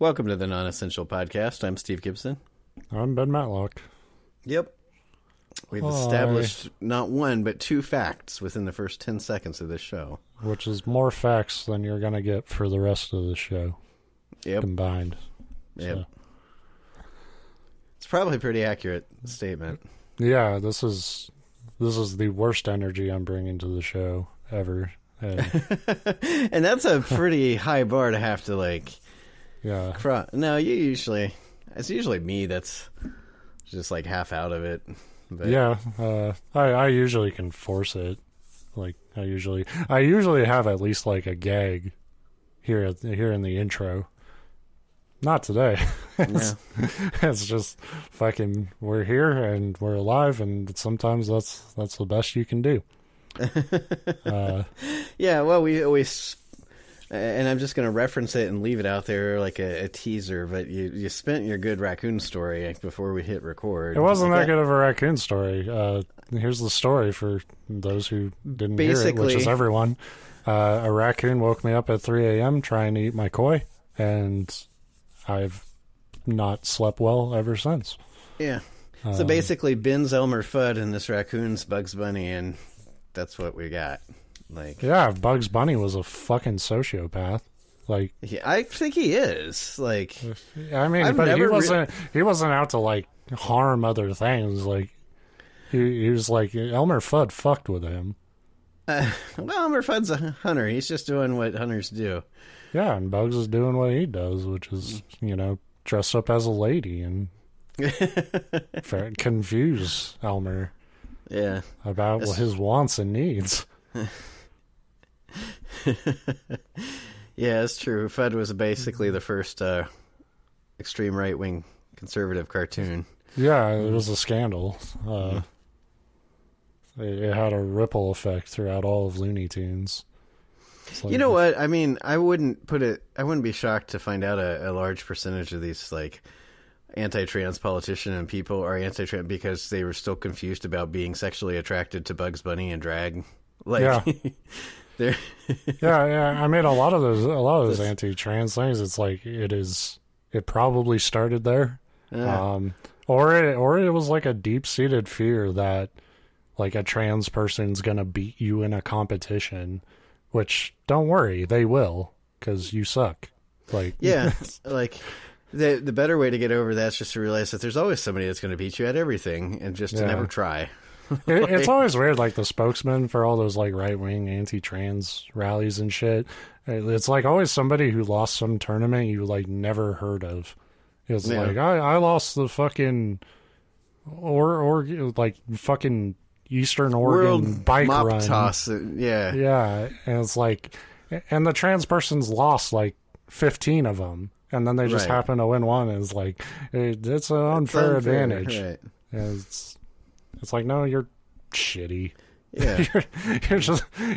Welcome to the Non-Essential Podcast. I'm Steve Gibson. I'm Ben Matlock. Yep. We've established not one, but two facts within the first 10 seconds of this show. Which is more facts than you're going to get for the rest of the show. Yep. Combined. Yep. So. It's probably a pretty accurate statement. Yeah, this is the worst energy I'm bringing to the show ever. And, and that's a pretty high bar to have to, like... Yeah. No, it's usually me that's just, like, half out of it. But... Yeah, I usually can force it. Like, I usually have at least, like, a gag here in the intro. Not today. It's just fucking, we're here and we're alive, and sometimes that's the best you can do. Yeah, well, we always, and I'm just going to reference it and leave it out there like a teaser, but you spent your good raccoon story before we hit record. It wasn't that good of a raccoon story. Here's the story for those who didn't hear it, which is everyone. A raccoon woke me up at 3 a.m. trying to eat my koi, and I've not slept well ever since. Yeah. So basically, Ben's Elmer Fudd and this raccoon's Bugs Bunny, and that's what we got. Like, yeah, Bugs Bunny was a fucking sociopath. Like, I think he is. Like, I mean, but he wasn't out to like harm other things. Like, he was like Elmer Fudd fucked with him. Well, Elmer Fudd's a hunter. He's just doing what hunters do. Yeah, and Bugs is doing what he does, which is, dress up as a lady and confuse Elmer. Yeah. About his wants and needs. Yeah, it's true. Fudd was basically the first extreme right-wing conservative cartoon. Yeah, it was a scandal. It had a ripple effect throughout all of Looney Tunes. You know what? I mean, I wouldn't be shocked to find out a large percentage of these, like, anti-trans politician and people are anti-trans because they were still confused about being sexually attracted to Bugs Bunny and drag. Like, yeah. yeah. I mean, a lot of those anti-trans things, it's like it probably started there. Or it was like a deep-seated fear that like a trans person's gonna beat you in a competition, which don't worry, they will, because you suck. Like, yeah, like the better way to get over that is just to realize that there's always somebody that's going to beat you at everything, and just to never try. It's always weird, like the spokesman for all those like right-wing anti-trans rallies and shit. It's like always somebody who lost some tournament you like never heard of. It's like I lost the fucking or like fucking Eastern Oregon World bike mop run toss. Yeah, and it's like, and the trans person's lost like 15 of them, and then they just happen to win one. And it's like it's an unfair advantage. Right. It's like, no, you're shitty. Yeah,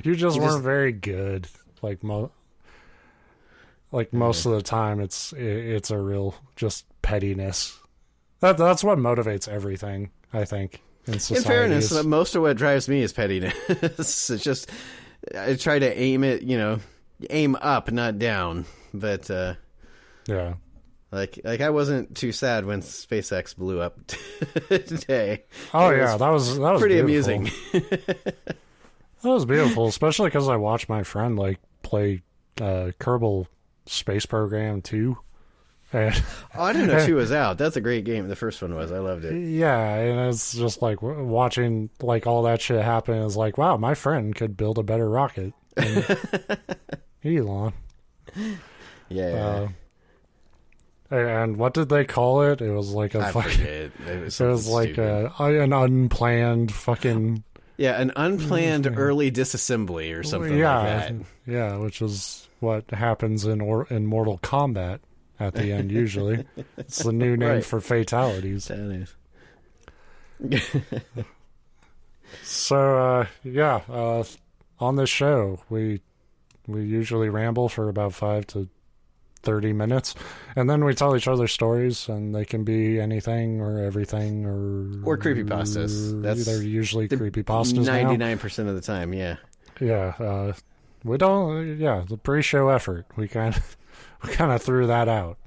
you just weren't very good. Like most of the time, it's a real just pettiness. That's what motivates everything, I think. In fairness, most of what drives me is pettiness. It's just I try to aim up, not down. But yeah, like I wasn't too sad when SpaceX blew up today. Oh yeah, that was pretty beautiful. amusing. That was beautiful, especially because I watched my friend like play Kerbal Space Program 2. I didn't know 2 was out. That's a great game. The first one was. I loved it. Yeah, and it's just like watching like all that shit happen. It's like, wow, my friend could build a better rocket. Elon. Yeah. And what did they call it? It was like a fucking. It was like an unplanned fucking. Yeah, an unplanned early disassembly or something like that. Yeah, which is what happens in Mortal Kombat. At the end, usually. It's the new name for fatalities. That is. So, on this show, we usually ramble for about 5 to 30 minutes, and then we tell each other stories, and they can be anything or everything or creepypastas. They're usually creepypastas 99% of the time, yeah. Yeah, we don't. Yeah, the pre-show effort. We kind of threw that out.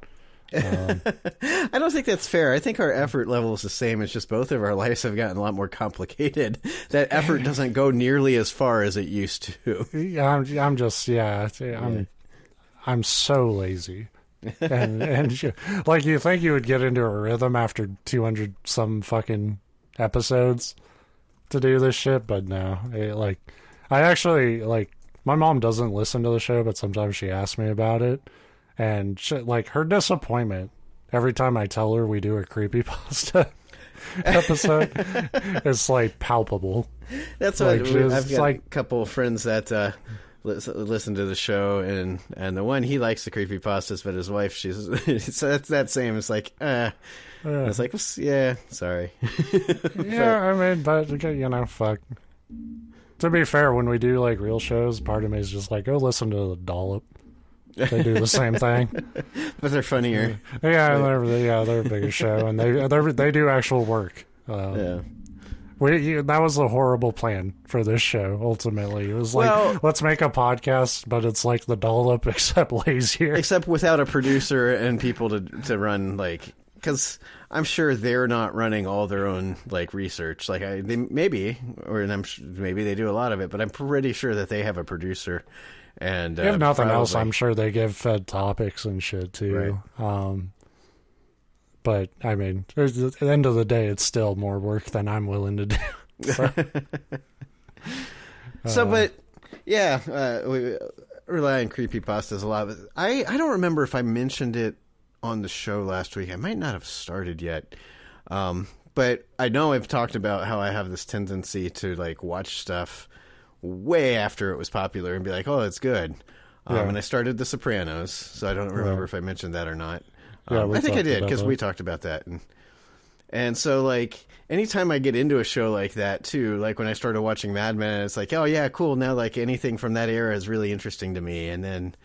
I don't think that's fair. I think our effort level is the same. It's just both of our lives have gotten a lot more complicated. That effort doesn't go nearly as far as it used to. Yeah, I'm so lazy. and like, you think you would get into a rhythm after 200 some fucking episodes to do this shit, but no. I actually, like, my mom doesn't listen to the show, but sometimes she asks me about it. And like, her disappointment every time I tell her we do a creepypasta episode is like palpable. That's what I've got a couple of friends that listen to the show, and the one, he likes the creepypastas, but his wife, so that's that same. It's like, it's like, yeah, sorry. Yeah, I mean, but fuck. To be fair, when we do like real shows, part of me is just like, go listen to the Dollop. They do the same thing, but they're funnier. Yeah, they're a bigger show, and they do actual work. That was the horrible plan for this show. Ultimately, it was like, let's make a podcast, but it's like the Dollop, except lazier, except without a producer and people to run, like, because I'm sure they're not running all their own like research. Like maybe they do a lot of it, but I'm pretty sure that they have a producer. And if nothing else, I'm sure they give fed topics and shit too. Right. But I mean, at the end of the day, it's still more work than I'm willing to do. But yeah, we rely on creepypastas a lot. I don't remember if I mentioned it on the show last week. I might not have started yet. But I know I've talked about how I have this tendency to like watch stuff way after it was popular and be like, oh, it's good. And I started The Sopranos, so I don't remember if I mentioned that or not. I think I did, because we talked about that. And so, like, anytime I get into a show like that, too, like when I started watching Mad Men, it's like, oh, yeah, cool. Now, like, anything from that era is really interesting to me. And then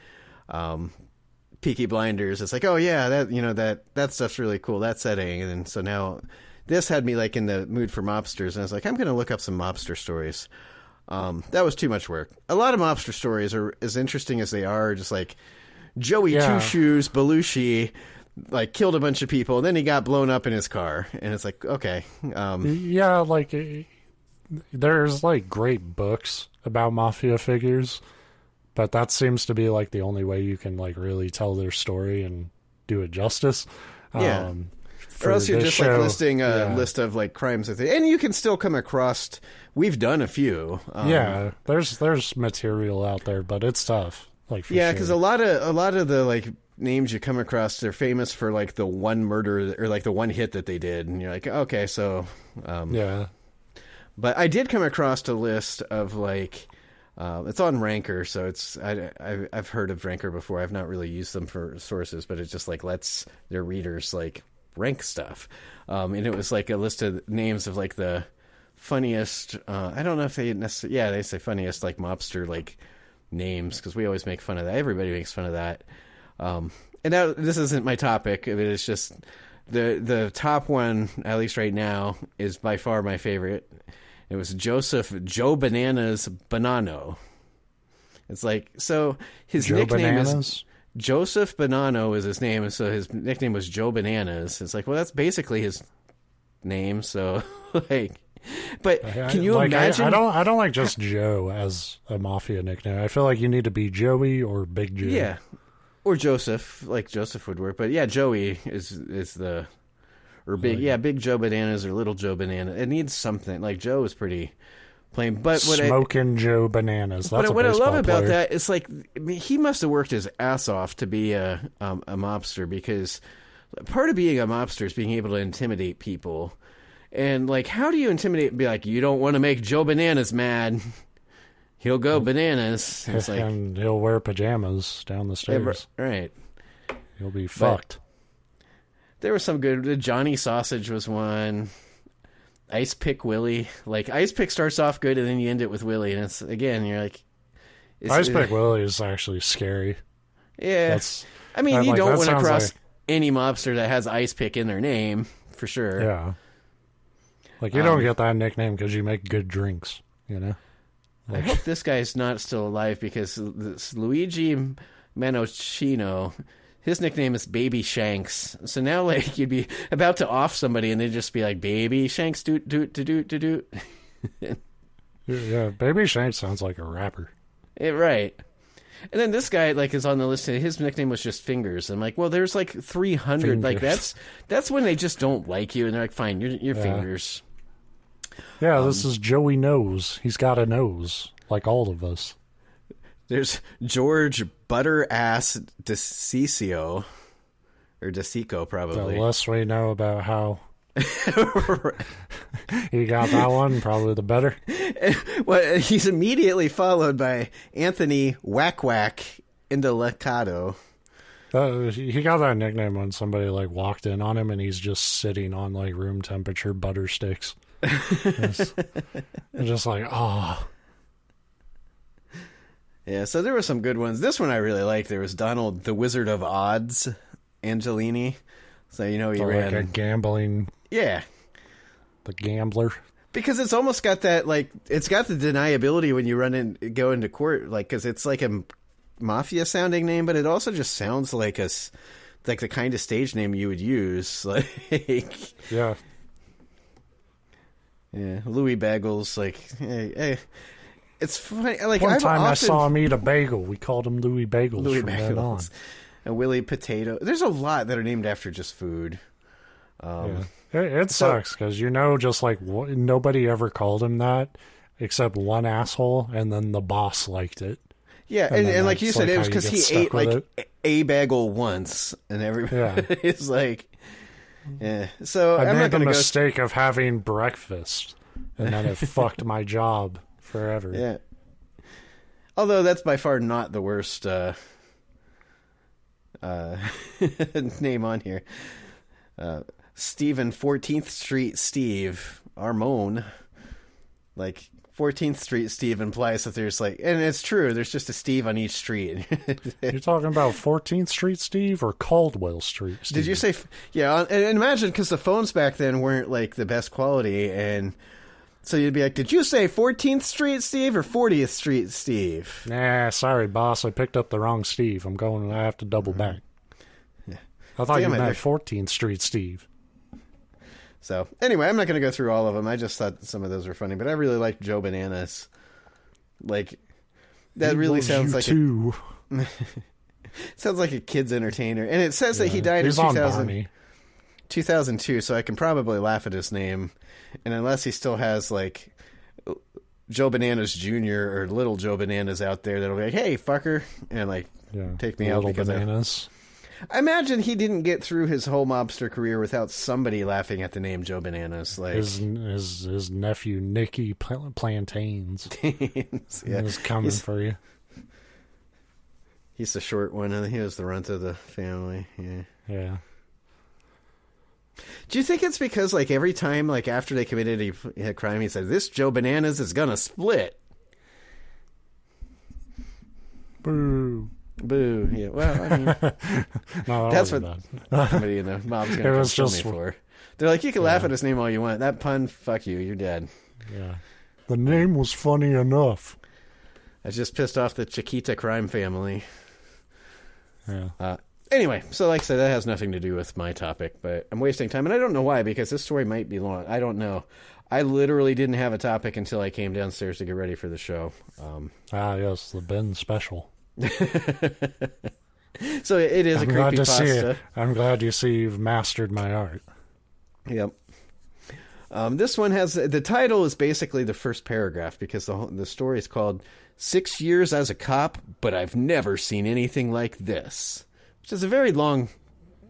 Peaky Blinders, it's like, oh, yeah, that stuff's really cool, that setting. And then, so now this had me, like, in the mood for mobsters. And I was like, I'm going to look up some mobster stories. That was too much work. A lot of mobster stories are as interesting as they are, just like Joey Two Shoes Belushi, like, killed a bunch of people, and then he got blown up in his car, and it's like, okay. Like, there's like great books about mafia figures, but that seems to be like the only way you can like really tell their story and do it justice. Yeah. Or else you're just like listing a list of like crimes that and you can still come across. We've done a few. There's material out there, but it's tough. Like, because a lot of the like names you come across, they're famous for like the one murder or like the one hit that they did, and you're like, okay, so But I did come across a list of like. It's on Ranker, so I've heard of Ranker before. I've not really used them for sources, but it just like lets their readers like rank stuff. And it was like a list of names of like the funniest. I don't know if they necessarily. Yeah, they say funniest like mobster like names, because we always make fun of that. Everybody makes fun of that. And now this isn't my topic. It's just the top one, at least right now, is by far my favorite. It was Joseph Joe Bananas Bonanno. It's like, so his Joe nickname Bananas? is Joseph Bonanno is his name, and so his nickname was Joe Bananas. It's like, well, that's basically his name, so like, but can you imagine? I don't like just Joe as a mafia nickname. I feel like you need to be Joey or Big Joe. Yeah, or Joseph, like Joseph would work, but yeah, Joey is the. Or Big Joe Bananas or Little Joe Banana. It needs something. Like, Joe is pretty plain. But Smoking Joe Bananas. That's what I love about that is, like, I mean, he must have worked his ass off to be a mobster, because part of being a mobster is being able to intimidate people. And, like, how do you intimidate and be like, you don't want to make Joe Bananas mad? He'll go bananas. It's like, and he'll wear pajamas down the stairs. Right. He'll be fucked. There was some good. Johnny Sausage was one. Ice Pick Willie. Like, Ice Pick starts off good, and then you end it with Willie, and it's, again, you're like... Ice Pick Willie is actually scary. Yeah. I mean, you don't want to cross any mobster that has Ice Pick in their name, for sure. Yeah. Like, you don't get that nickname because you make good drinks, you know? Like, I hope this guy's not still alive, because this Luigi Manochino His nickname is Baby Shanks. So now, like, you'd be about to off somebody, and they'd just be like, Baby Shanks, doot, doot, doot, doot, doot. Yeah, Baby Shanks sounds like a rapper. Right. And then this guy, like, is on the list, and his nickname was just Fingers. I'm like, well, there's, like, 300. Like, that's when they just don't like you, and they're like, fine, you're Fingers. Yeah, this is Joey Nose. He's got a nose, like all of us. There's George Butter-Ass DeCiccio, or DeCicco, probably. The less we know about how he got that one, probably the better. Well, he's immediately followed by Anthony Whack Whack Indelicato. He got that nickname when somebody like walked in on him and he's just sitting on like room temperature butter sticks. It's just like, oh. Yeah, so there were some good ones. This one I really liked. There was Donald the Wizard of Odds Angelini. So, you know, he ran... like a gambling... Yeah. The gambler. Because it's almost got that, like... It's got the deniability when you go into court, like, because it's like a mafia-sounding name, but it also just sounds like like the kind of stage name you would use. Like... Yeah. Yeah, Louis Bagels, like... Hey. It's funny. Like, One time I saw him eat a bagel. We called him Louis Bagels. Louis from then on. Bagels. And Willie Potato. There's a lot that are named after just food. Yeah. It sucks because, you know, just like nobody ever called him that except one asshole, and then the boss liked it. Yeah, and like you said, it was because he ate like a bagel once, and everybody is like, yeah. So I I'm made not the going to mistake of having breakfast, and then it fucked my job forever. Yeah. Although that's by far not the worst name on here. Stephen 14th Street Steve Armone. Like 14th Street Steve implies that there's like, and it's true, there's just a Steve on each street. You're talking about 14th Street Steve or Caldwell Street Steve? Did you say, yeah, and imagine, because the phones back then weren't like the best quality, and so you'd be like, did you say 14th Street Steve or 40th Street Steve? Nah, sorry, boss. I picked up the wrong Steve. I have to double back. Yeah. I thought you meant 14th Street Steve. So, anyway, I'm not going to go through all of them. I just thought some of those were funny. But I really liked Joe Bananas. Like, that really sounds like too. Sounds like a kid's entertainer. And it says that he died in 2002, so I can probably laugh at his name. And unless he still has, like, Joe Bananas Jr. or Little Joe Bananas out there that'll be like, hey, fucker, and, like, take me out because Bananas. I imagine he didn't get through his whole mobster career without somebody laughing at the name Joe Bananas. Like his nephew, Nicky Plantains, is coming for you. He's the short one, and he was the runt of the family. Yeah. Do you think it's because, like, every time, like, after they committed a crime, he said, this Joe Bananas is gonna split? Boo. Boo. Yeah, well, I mean... No, that's what somebody in the mob's gonna kill me for. They're like, you can laugh at his name all you want. That pun, fuck you, you're dead. Yeah. The name was funny enough. I just pissed off the Chiquita crime family. Yeah. Anyway, so like I said, that has nothing to do with my topic, but I'm wasting time, and I don't know why, because this story might be long. I don't know. I literally didn't have a topic until I came downstairs to get ready for the show. Yes, the Ben special. So it is a creepypasta. I'm glad you see you've mastered my art. Yep. This one has, the title is basically the first paragraph, because the story is called 6 Years as a Cop, but I've never seen anything like this. Which is a very long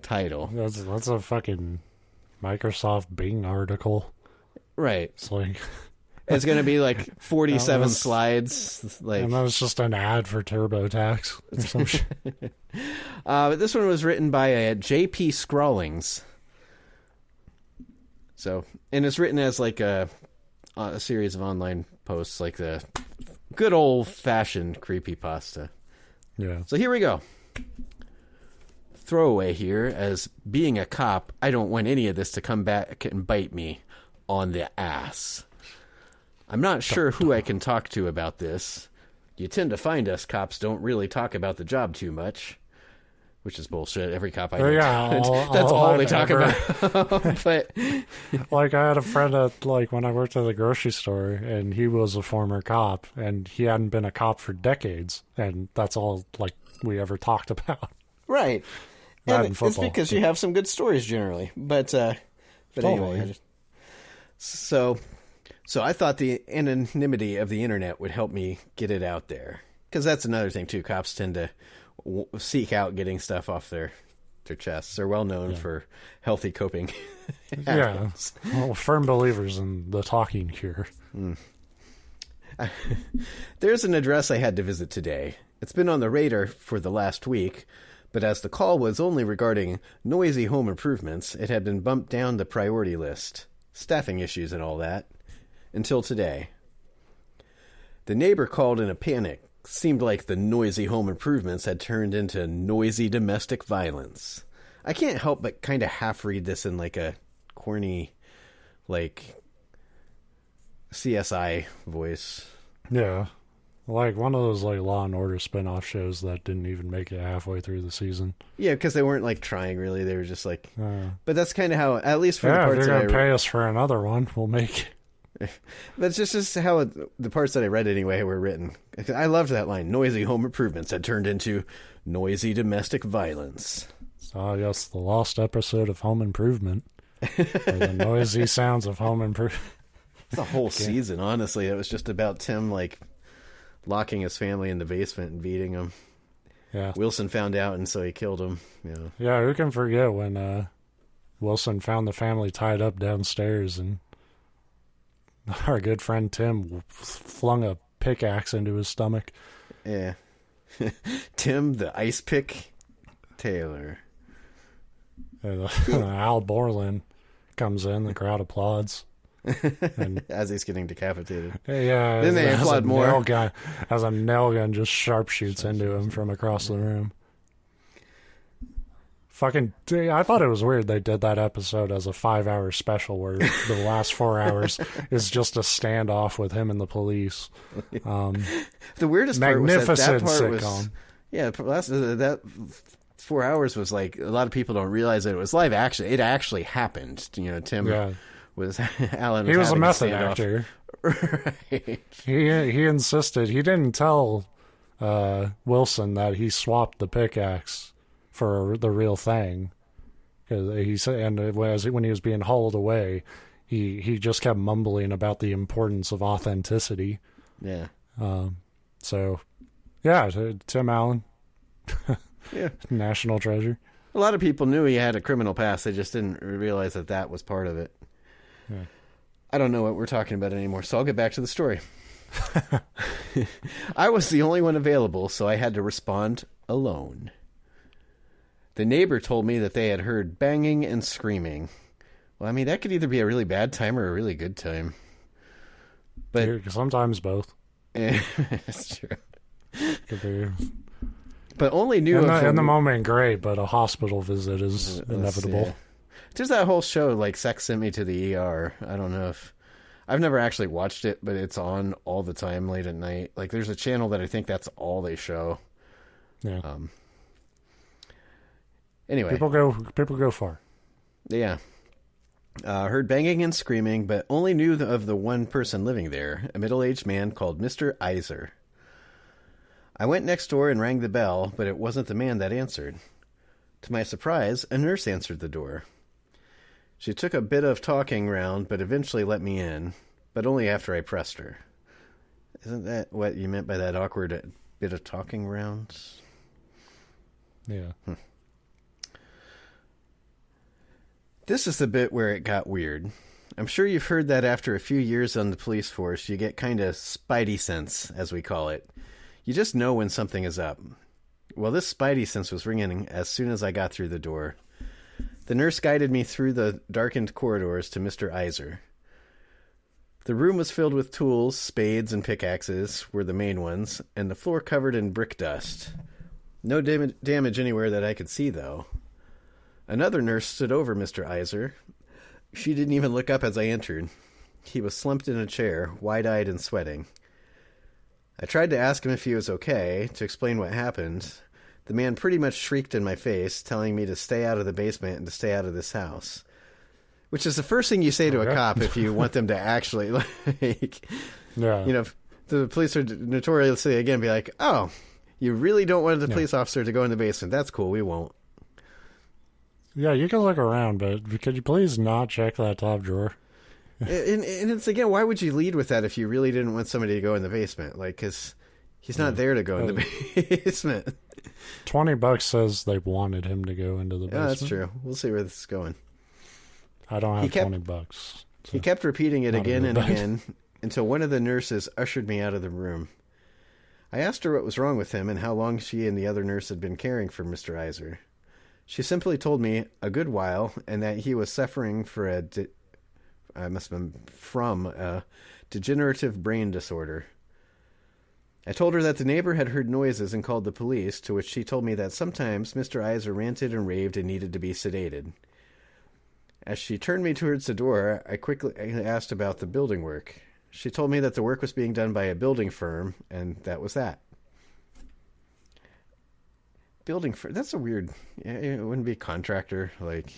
title. That's a fucking Microsoft Bing article. Right. It's like... It's going to be like 47 slides. Like, and that was just an ad for TurboTax or some shit. But this one was written by JPScrawlings. So, and it's written as like a series of online posts, like the good old-fashioned creepypasta. Yeah. So here we go. Throwaway here, as being a cop, I don't want any of this to come back and bite me on the ass. I'm not sure who I can talk to about this. You tend to find us cops don't really talk about the job too much. which is bullshit. Every cop I know, yeah, that's all they talk ever. about. But like, I had a friend at, like, when I worked at the grocery store, and he was a former cop, and he hadn't been a cop for decades, and that's all, like, we ever talked about. right, That and and it's football. because you have some good stories generally. But Totally. anyway, so I thought the anonymity of the internet would help me get it out there, because that's another thing too. Cops tend to seek out getting stuff off their chests. They're well known for healthy coping. Yeah, well, firm believers in the talking cure. There's an address I had to visit today. It's been on the radar for the last week, but as the call was only regarding noisy home improvements, it had been bumped down the priority list, staffing issues and all that, until today. The neighbor called in a panic. Seemed like the noisy home improvements had turned into noisy domestic violence. I can't help but kind of half read this in like a corny, like, CSI voice. Yeah, like one of those, like, Law and Order spin-off shows that didn't even make it halfway through the season. Yeah, because they weren't like trying really. They were just like, but that's kind of how, at least for the Yeah, if parts you're that gonna pay us for another one, we'll make. That's just how the parts that I read anyway were written. I loved that line. Noisy home improvements had turned into noisy domestic violence. So, yes, the lost episode of Home Improvement. Or the noisy sounds of Home Improvement. It's a whole season, honestly. It was just about Tim, like, locking his family in the basement and beating them. Yeah. Wilson found out, and so he killed him. Yeah, who can forget when Wilson found the family tied up downstairs, and our good friend Tim flung a pickaxe into his stomach. Yeah. Tim, the ice pick Taylor. Al Borland comes in, the crowd applauds. And, as he's getting decapitated. Yeah, then they applaud more. As a nail gun just sharpshoots into him from across the room. I thought it was weird they did that episode as a 5-hour special where the last 4 hours is just a standoff with him and the police. The weirdest part was that part sitcom. Was, yeah, that 4 hours was like, a lot of people don't realize that it was live action. It actually happened. Tim was Alan. He was a method actor. Right. He insisted. He didn't tell Wilson that he swapped the pickaxe for the real thing, because he said, and when he was being hauled away, he just kept mumbling about the importance of authenticity. Yeah. So, yeah, Tim Allen, yeah, national treasure. A lot of people knew he had a criminal past. They just didn't realize that was part of it. Yeah. I don't know what we're talking about anymore, so I'll get back to the story. I was the only one available, so I had to respond alone. The neighbor told me that they had heard banging and screaming. Well, I mean, that could either be a really bad time or a really good time. But sometimes both. That's true. Could be. But only knew in the moment, great, but a hospital visit is inevitable. Yeah. There's that whole show, like Sex Sent Me to the ER. I don't know if... I've never actually watched it, but it's on all the time late at night. Like, there's a channel that I think that's all they show. Yeah. Anyway. People go far. Yeah. Heard banging and screaming, but only knew of the one person living there, a middle-aged man called Mr. Iser. I went next door and rang the bell, but it wasn't the man that answered. To my surprise, a nurse answered the door. She took a bit of talking round, but eventually let me in, but only after I pressed her. Isn't that what you meant by that awkward bit of talking rounds? Yeah. This is the bit where it got weird. I'm sure you've heard that after a few years on the police force, you get kind of spidey sense, as we call it. You just know when something is up. Well, this spidey sense was ringing as soon as I got through the door. The nurse guided me through the darkened corridors to Mr. Iser. The room was filled with tools, spades and pickaxes were the main ones, and the floor covered in brick dust. No damage anywhere that I could see, though. Another nurse stood over Mr. Iser. She didn't even look up as I entered. He was slumped in a chair, wide-eyed and sweating. I tried to ask him if he was okay, to explain what happened, The man pretty much shrieked in my face, telling me to stay out of the basement and to stay out of this house. Which is the first thing you say to a cop if you want them to actually, like... Yeah. You know, the police are notoriously, again, be like, oh, you really don't want the police officer to go in the basement. That's cool. We won't. Yeah, you can look around, but could you please not check that top drawer? And it's, again, why would you lead with that if you really didn't want somebody to go in the basement? Like, because he's not there to go in the basement. $20 says they wanted him to go into the basement. Yeah, that's true. We'll see where this is going. I don't have $20. So he kept repeating it again and again until one of the nurses ushered me out of the room. I asked her what was wrong with him and how long she and the other nurse had been caring for Mr. Iser. She simply told me a good while, and that he was suffering from a degenerative brain disorder. I told her that the neighbor had heard noises and called the police, to which she told me that sometimes Mr. Iser ranted and raved and needed to be sedated. As she turned me towards the door, I quickly asked about the building work. She told me that the work was being done by a building firm, and that was that. Building firm, that's a weird... It wouldn't be contractor, like...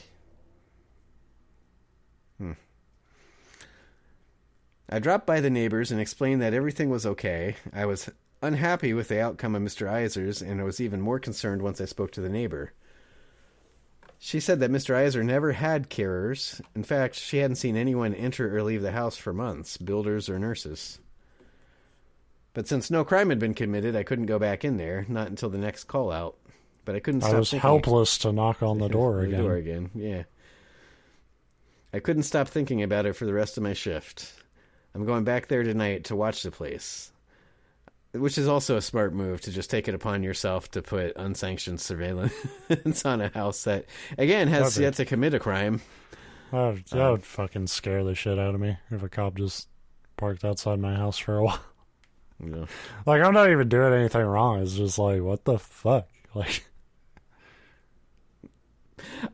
I dropped by the neighbors and explained that everything was okay. I was unhappy with the outcome of Mr. Iser's, and I was even more concerned once I spoke to the neighbor. She said that Mr. Iser never had carers. In fact, she hadn't seen anyone enter or leave the house for months, builders or nurses. But since no crime had been committed, I couldn't go back in there, not until the next call out. But I couldn't stop thinking... I was helpless to knock on the door again. Yeah. I couldn't stop thinking about it for the rest of my shift. I'm going back there tonight to watch the place. Which is also a smart move, to just take it upon yourself to put unsanctioned surveillance on a house that, again, has yet to commit a crime. That would fucking scare the shit out of me if a cop just parked outside my house for a while. Yeah. Like, I'm not even doing anything wrong. It's just like, what the fuck? Like,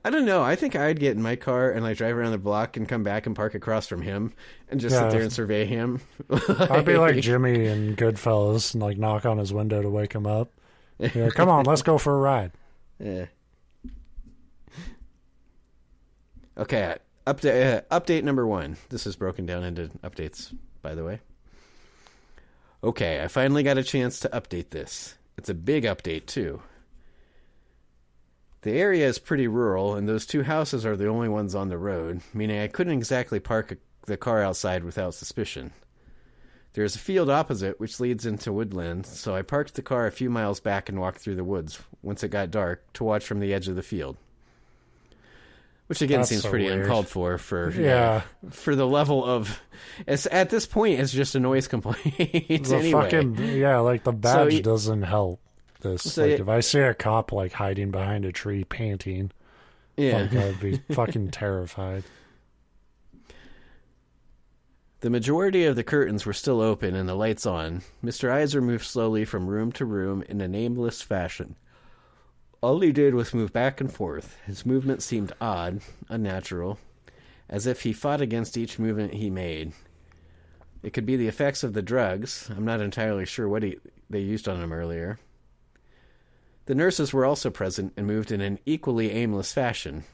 I don't know. I think I'd get in my car and like drive around the block and come back and park across from him and just sit there and survey him. I'd be like Jimmy in Goodfellas and like knock on his window to wake him up. Yeah, come on, let's go for a ride. Yeah. Okay. Update number 1. This is broken down into updates, by the way. Okay, I finally got a chance to update this. It's a big update, too. The area is pretty rural, and those 2 houses are the only ones on the road, meaning I couldn't exactly park the car outside without suspicion. There is a field opposite, which leads into woodland, so I parked the car a few miles back and walked through the woods, once it got dark, to watch from the edge of the field. Which, again, seems pretty uncalled for for the level of... at this point, it's just a noise complaint anyway. Like, the badge doesn't help. If I see a cop like hiding behind a tree panting, I'd be fucking terrified. The majority of the curtains were still open and the lights on. Mr. Iser moved slowly from room to room in a nameless fashion. All he did was move back and forth. His movement seemed odd, unnatural, as if he fought against each movement he made. It could be the effects of the drugs. I'm not entirely sure what they used on him earlier. The nurses were also present and moved in an equally aimless fashion.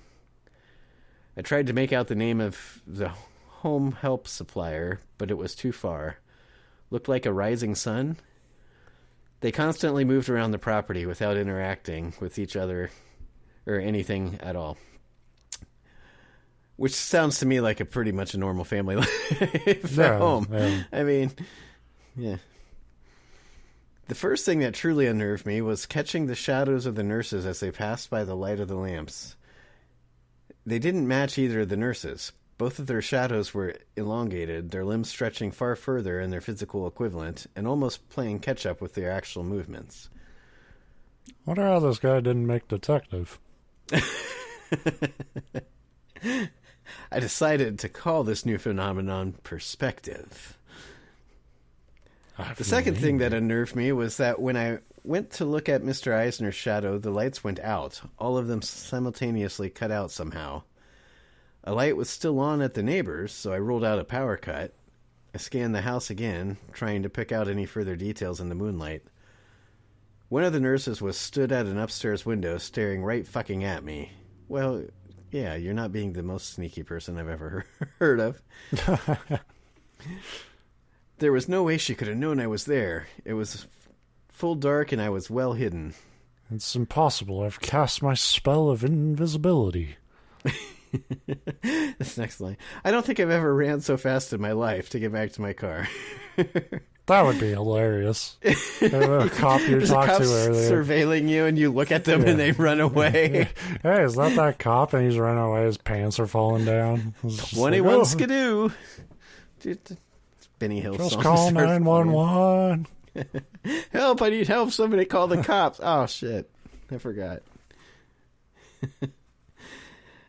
I tried to make out the name of the home help supplier, but it was too far. Looked like a rising sun. They constantly moved around the property without interacting with each other or anything at all. Which sounds to me like a pretty much a normal family life at home. Yeah. I mean, yeah. The first thing that truly unnerved me was catching the shadows of the nurses as they passed by the light of the lamps. They didn't match either of the nurses. Both of their shadows were elongated, their limbs stretching far further than their physical equivalent, and almost playing catch-up with their actual movements. Wonder how this guy didn't make detective. I decided to call this new phenomenon perspective. The second thing that unnerved me was that when I went to look at Mr. Eisner's shadow, the lights went out. All of them simultaneously cut out somehow. A light was still on at the neighbors, so I ruled out a power cut. I scanned the house again, trying to pick out any further details in the moonlight. One of the nurses was stood at an upstairs window staring right fucking at me. Well, yeah, you're not being the most sneaky person I've ever heard of. There was no way she could have known I was there. It was full dark and I was well hidden. It's impossible. I've cast my spell of invisibility. This next line. I don't think I've ever ran so fast in my life to get back to my car. That would be hilarious. A cop you talked to earlier surveilling you, and you look at them and they run away. Hey, is that cop? And he's running away. His pants are falling down. 21 skidoo. Benny Hill just song. Call 911. Help! I need help. Somebody call the cops. Oh shit! I forgot.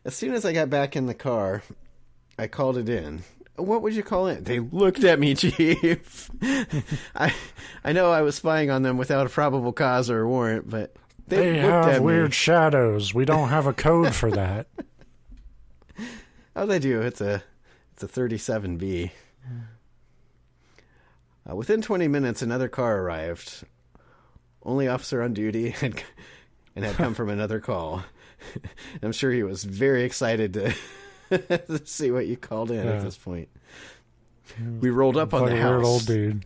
As soon as I got back in the car, I called it in. What would you call it? They looked at me, Chief. I know I was spying on them without a probable cause or warrant, but they looked have at weird me. shadows. We don't have a code for that. Oh, they do. It's a 37B. Within 20 minutes, another car arrived. Only officer on duty and had come from another call. I'm sure he was very excited to see what you called in at this point. We rolled up on the house. Weird old dude.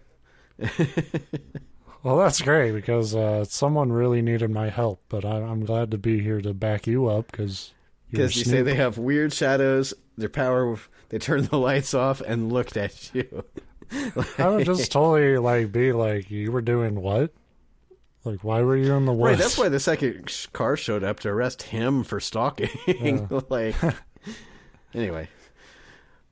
Well, that's great because someone really needed my help, but I'm glad to be here to back you up because you say they have weird shadows. Their power. They turned the lights off and looked at you. I would just totally be like, you were doing what? Like, why were you in the woods? Right, that's why the second car showed up to arrest him for stalking. Anyway.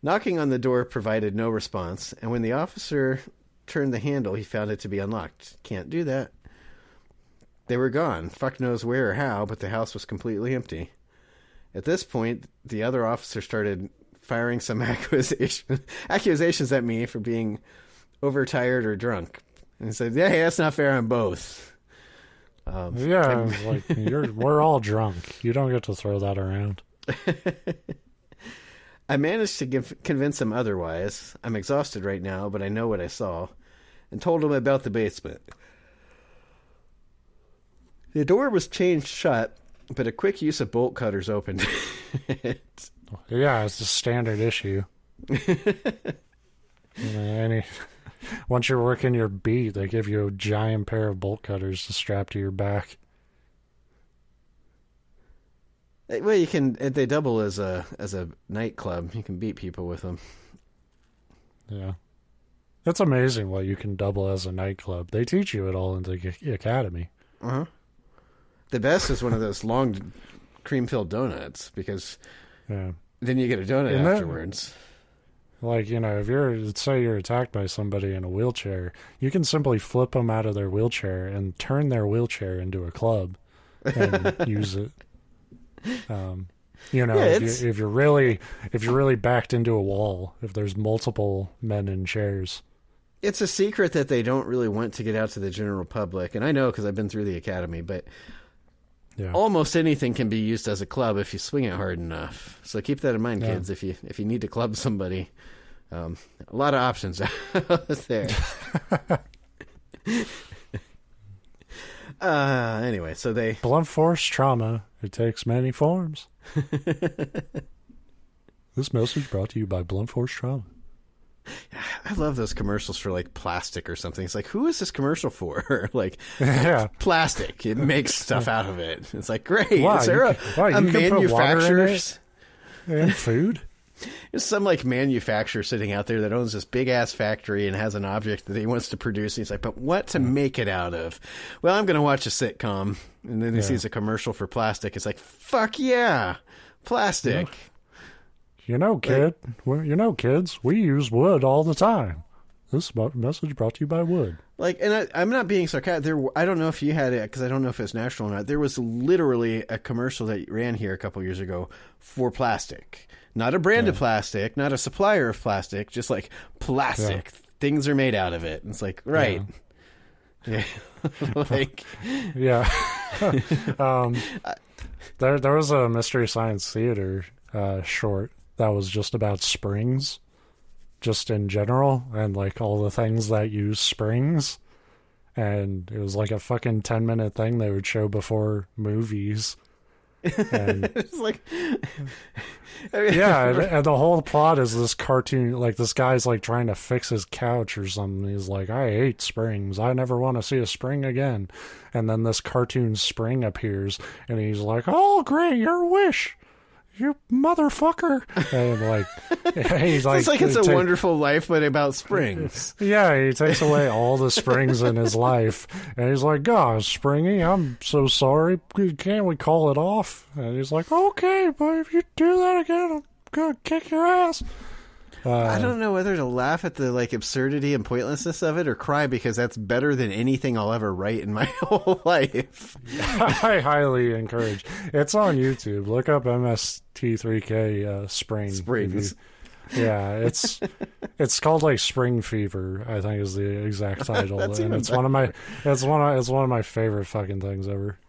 Knocking on the door provided no response, and when the officer turned the handle, he found it to be unlocked. Can't do that. They were gone. Fuck knows where or how, but the house was completely empty. At this point, the other officer started firing some accusations at me for being overtired or drunk. And he said, hey, that's not fair on both. We're all drunk. You don't get to throw that around. I managed to convince him otherwise. I'm exhausted right now, but I know what I saw, and told him about the basement. The door was changed shut, but a quick use of bolt cutters opened it. Yeah, it's a standard issue. Once you're working your beat, they give you a giant pair of bolt cutters to strap to your back. Well, you can. They double as a nightclub. You can beat people with them. Yeah, it's amazing what you can double as a nightclub. They teach you it all in the academy. Uh-huh. The best is one of those long cream-filled donuts because then you get a donut afterwards. Like, if you're attacked by somebody in a wheelchair, you can simply flip them out of their wheelchair and turn their wheelchair into a club and use it. If you're really backed into a wall, if there's multiple men in chairs. It's a secret that they don't really want to get out to the general public. And I know because I've been through the academy, but almost anything can be used as a club if you swing it hard enough. So keep that in mind, kids, if you need to club somebody. A lot of options out there. Anyway, so they... Blunt force trauma. It takes many forms. This message brought to you by Blunt Force Trauma. I love those commercials for like plastic or something. It's like, who is this commercial for? Plastic. It makes stuff out of it. It's like, great. Wow, is there a manufacturer and food? There's some like manufacturer sitting out there that owns this big ass factory and has an object that he wants to produce. And he's like, but what to make it out of? Well, I'm going to watch a sitcom. And then he sees a commercial for plastic. It's like, fuck yeah, plastic. Kids, we use wood all the time. This message brought to you by wood. And I'm not being sarcastic. I don't know if you had it, because I don't know if it's national or not. There was literally a commercial that ran here a couple years ago for plastic. Not a brand of plastic, not a supplier of plastic, just like plastic. Yeah. Things are made out of it. And it's like, right. Yeah. There was a Mystery Science Theater short that was just about springs, just in general, and like all the things that use springs. and it was like a fucking 10-minute thing they would show before movies. And it's like, yeah, and the whole plot is this cartoon, like this guy's like trying to fix his couch or something. He's like, I hate springs. I never want to see a spring again. And then this cartoon spring appears, and he's like, oh, great, your wish. You motherfucker. And like, he's like, it's like It's a Wonderful Life, but about springs. Yeah, he takes away all the springs in his life. And he's like, gosh, Springy, I'm so sorry. Can't we call it off? And he's like, okay, but if you do that again, I'm going to kick your ass. I don't know whether to laugh at the like absurdity and pointlessness of it or cry because that's better than anything I'll ever write in my whole life. I highly encourage. It's on YouTube. Look up MST3K Springs. Yeah, it's called like Spring Fever, I think is the exact title. And it's one of my favorite fucking things ever.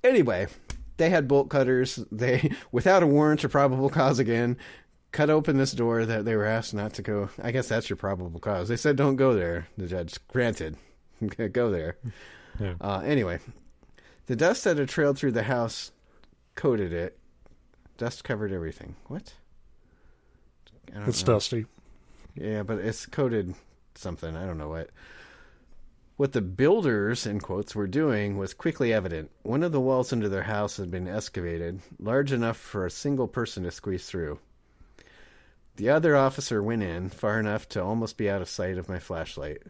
Anyway, they had bolt cutters. They, without a warrant or probable cause again, cut open this door that they were asked not to go. I guess that's your probable cause. They said don't go there. The judge granted. Go there. Yeah. Anyway, the dust that had trailed through the house coated it. Dust covered everything. What? It's dusty. Yeah, but it's coated something. I don't know what. What the builders, in quotes, were doing was quickly evident. One of the walls under their house had been excavated, large enough for a single person to squeeze through. The other officer went in, far enough to almost be out of sight of my flashlight.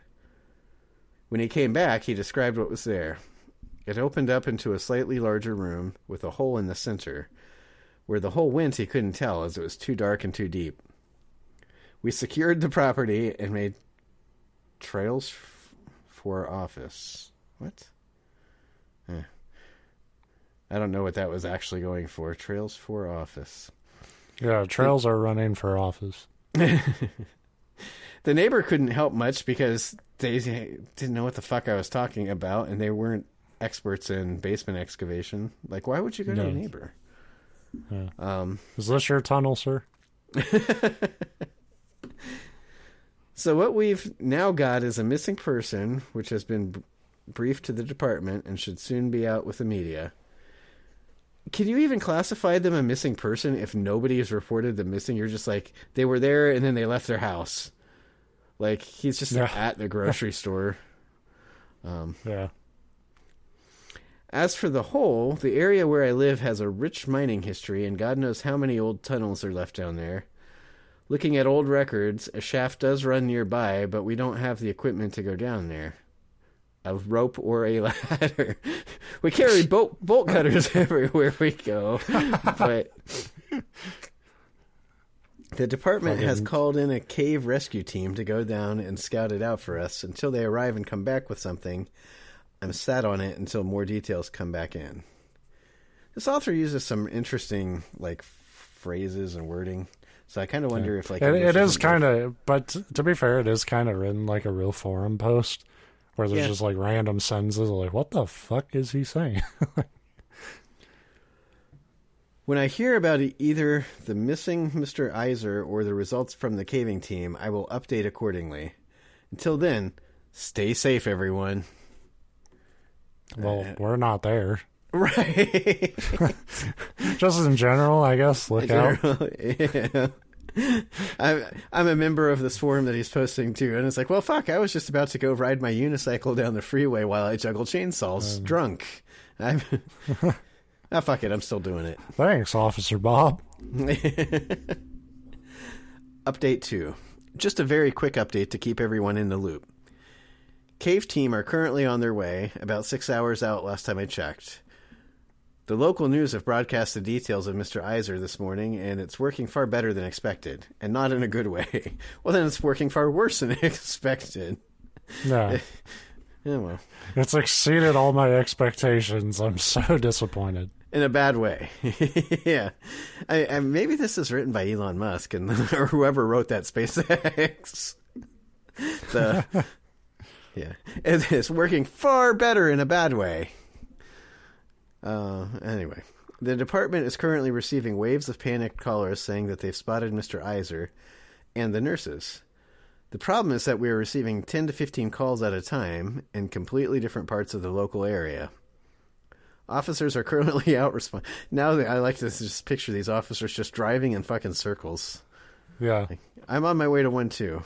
When he came back, he described what was there. It opened up into a slightly larger room with a hole in the center. Where the hole went, he couldn't tell, as it was too dark and too deep. We secured the property and made trails for office. What? I don't know what that was actually going for. Trails for office. Yeah, trails are running for office. The neighbor couldn't help much because they didn't know what the fuck I was talking about, and they weren't experts in basement excavation. Like, why would you go to a neighbor? Yeah. Is this your tunnel, sir? So what we've now got is a missing person, which has been briefed to the department and should soon be out with the media. Can you even classify them a missing person if nobody has reported them missing? You're just like, they were there and then they left their house. Like, he's just at the grocery store. Yeah. As for the hole, the area where I live has a rich mining history, and God knows how many old tunnels are left down there. Looking at old records, a shaft does run nearby, but we don't have the equipment to go down there. A rope or a ladder. We carry bolt cutters everywhere we go. But the department has called in a cave rescue team to go down and scout it out for us. Until they arrive and come back with something, I'm sat on it until more details come back in. This author uses some interesting, like, phrases and wording. So I kind of wonder if, like... It is kind of... But to be fair, it is kind of written like a real forum post. Where there's just, like, random sentences. Like, what the fuck is he saying? When I hear about either the missing Mr. Iser or the results from the caving team, I will update accordingly. Until then, stay safe, everyone. Well, we're not there. Right. Just in general, I guess. Look out. Yeah. I'm a member of this forum that he's posting to, and it's like, well, fuck, I was just about to go ride my unicycle down the freeway while I juggle chainsaws drunk. Fuck it, I'm still doing it. Thanks, Officer Bob. Update 2. Just a very quick update to keep everyone in the loop. Cave team are currently on their way, about 6 hours out last time I checked. The local news have broadcast the details of Mr. Iser this morning, and it's working far better than expected, and not in a good way. Well, then it's working far worse than expected. Yeah. Yeah, well. It's exceeded all my expectations. I'm so disappointed. In a bad way. Yeah. I maybe this is written by Elon Musk and or whoever wrote that SpaceX. Yeah. It's working far better in a bad way. Anyway. The department is currently receiving waves of panicked callers saying that they've spotted Mr. Iser and the nurses. The problem is that we are receiving 10 to 15 calls at a time in completely different parts of the local area. Officers are currently out responding. Now I like to just picture these officers just driving in fucking circles. Yeah. I'm on my way to one too.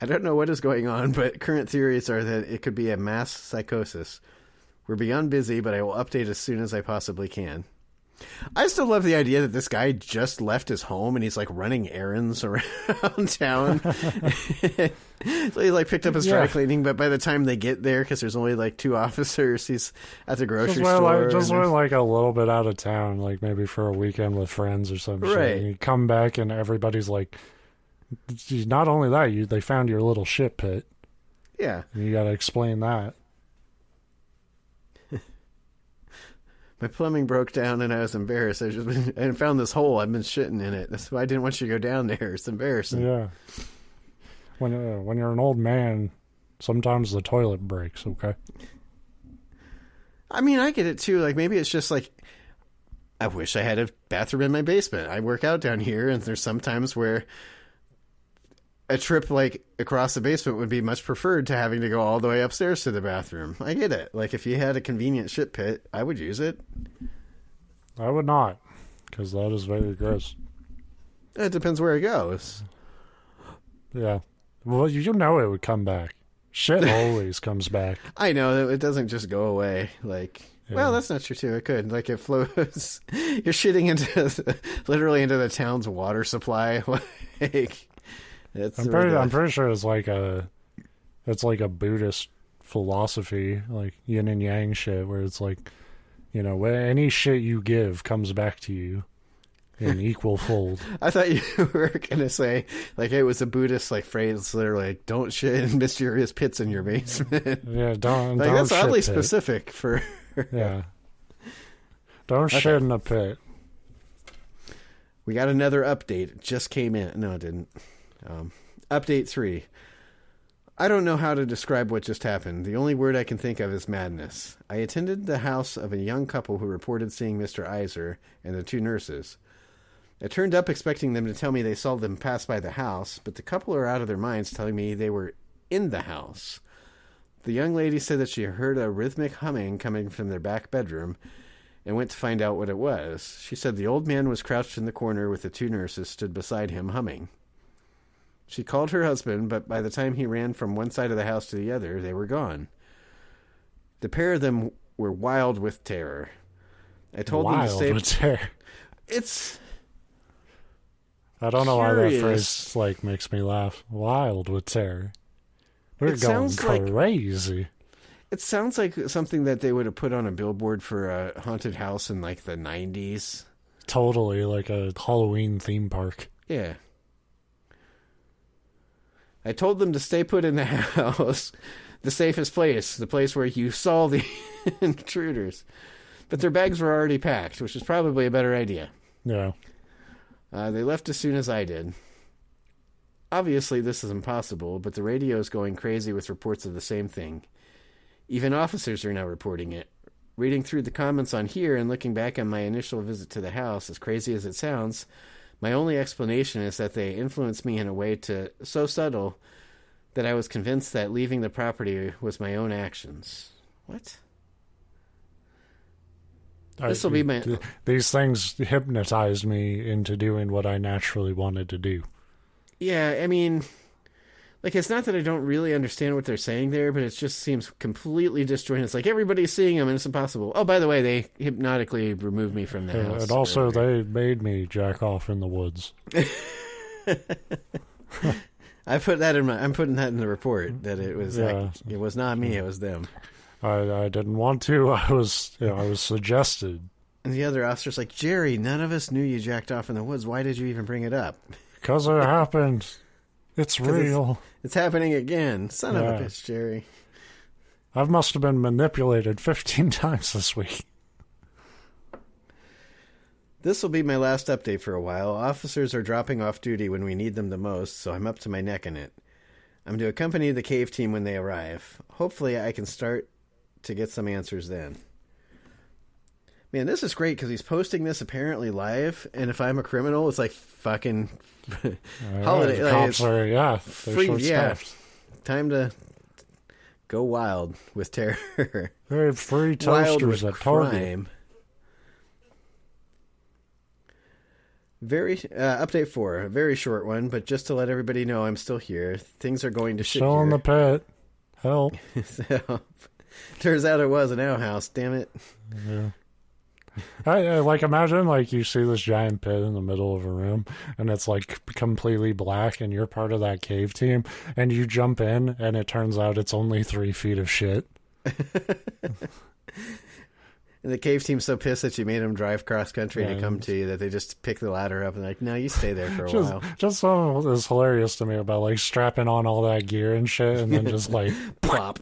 I don't know what is going on, but current theories are that it could be a mass psychosis. We're beyond busy, but I will update as soon as I possibly can. I still love the idea that this guy just left his home and he's like running errands around town. So he like picked up his dry cleaning, but by the time they get there, because there's only like 2 officers, he's at the grocery store. Just went like a little bit out of town, like maybe for a weekend with friends or some shit. And you come back and everybody's like, not only that, they found your little shit pit. Yeah. And you got to explain that. My plumbing broke down and I was embarrassed. I found this hole. I've been shitting in it. That's why I didn't want you to go down there. It's embarrassing. Yeah. When you're an old man, sometimes the toilet breaks, okay? I mean, I get it too. Like, maybe it's just like, I wish I had a bathroom in my basement. I work out down here, and there's some times where a trip like across the basement would be much preferred to having to go all the way upstairs to the bathroom. I get it. Like, if you had a convenient shit pit, I would use it. I would not, because that is very gross. It depends where it goes. Yeah. Well, you know it would come back. Shit always comes back. I know. It doesn't just go away. Like, well, that's not true, too. It could. Like, it flows. You're shitting literally into the town's water supply. Like... I'm pretty sure it's like a Buddhist philosophy, like yin and yang shit, where it's like, you know, any shit you give comes back to you in equal fold. I thought you were gonna say like it was a Buddhist like phrase, literally like, don't shit in mysterious pits in your basement. Yeah, don't. Like, don't that's shit oddly pit. specific for. Yeah. Don't shit in a pit. We got another update. It just came in. No, it didn't. Update 3. I don't know how to describe what just happened. The only word I can think of is madness. I attended the house of a young couple who reported seeing Mr. Iser and the 2 nurses. I turned up expecting them to tell me they saw them pass by the house, but the couple are out of their minds telling me they were in the house. The young lady said that she heard a rhythmic humming coming from their back bedroom and went to find out what it was. She said the old man was crouched in the corner with the 2 nurses stood beside him humming. She called her husband, but by the time he ran from one side of the house to the other, they were gone. The pair of them were wild with terror. I told them to stay... Wild with terror. It's... I don't know why that phrase like makes me laugh. Wild with terror. We're going crazy. It sounds like something that they would have put on a billboard for a haunted house in like the 90s. Totally, like a Halloween theme park. Yeah. I told them to stay put in the house, the safest place, the place where you saw the intruders. But their bags were already packed, which is probably a better idea. Yeah. They left as soon as I did. Obviously, this is impossible, but the radio is going crazy with reports of the same thing. Even officers are now reporting it. Reading through the comments on here and looking back on my initial visit to the house, as crazy as it sounds, my only explanation is that they influenced me in a way so subtle that I was convinced that leaving the property was my own actions. What? This will be my... These things hypnotized me into doing what I naturally wanted to do. Yeah, I mean... Like, it's not that I don't really understand what they're saying there, but it just seems completely disjointed. It's like, everybody's seeing them, and it's impossible. Oh, by the way, they hypnotically removed me from the house. And also, they made me jack off in the woods. I'm putting that in the report, that it was it was not me, it was them. I didn't want to. I was suggested. And the other officer's like, Jerry, none of us knew you jacked off in the woods. Why did you even bring it up? Because it happened. It's real. It's happening again. Son of a bitch, Jerry. I must have been manipulated 15 times this week. This will be my last update for a while. Officers are dropping off duty when we need them the most, so I'm up to my neck in it. I'm to accompany the cave team when they arrive. Hopefully I can start to get some answers then. Man, this is great because he's posting this apparently live, and if I'm a criminal, it's like fucking holiday. The cops are, they're free, short-staffed. Time to go wild with terror. They have free Wild toasters with at Target. crime. Update 4, a very short one, but just to let everybody know I'm still here. Things are going to shit Still in here. the pit. Help. So, turns out it was an outhouse, damn it. Yeah. I like imagine like you see this giant pit in the middle of a room and it's like completely black and you're part of that cave team and you jump in and it turns out it's only 3 feet of shit. And the cave team's so pissed that you made them drive cross country to come to you that they just pick the ladder up and like, no, you stay there for a while. Just something is hilarious to me about like strapping on all that gear and shit and then just like plop.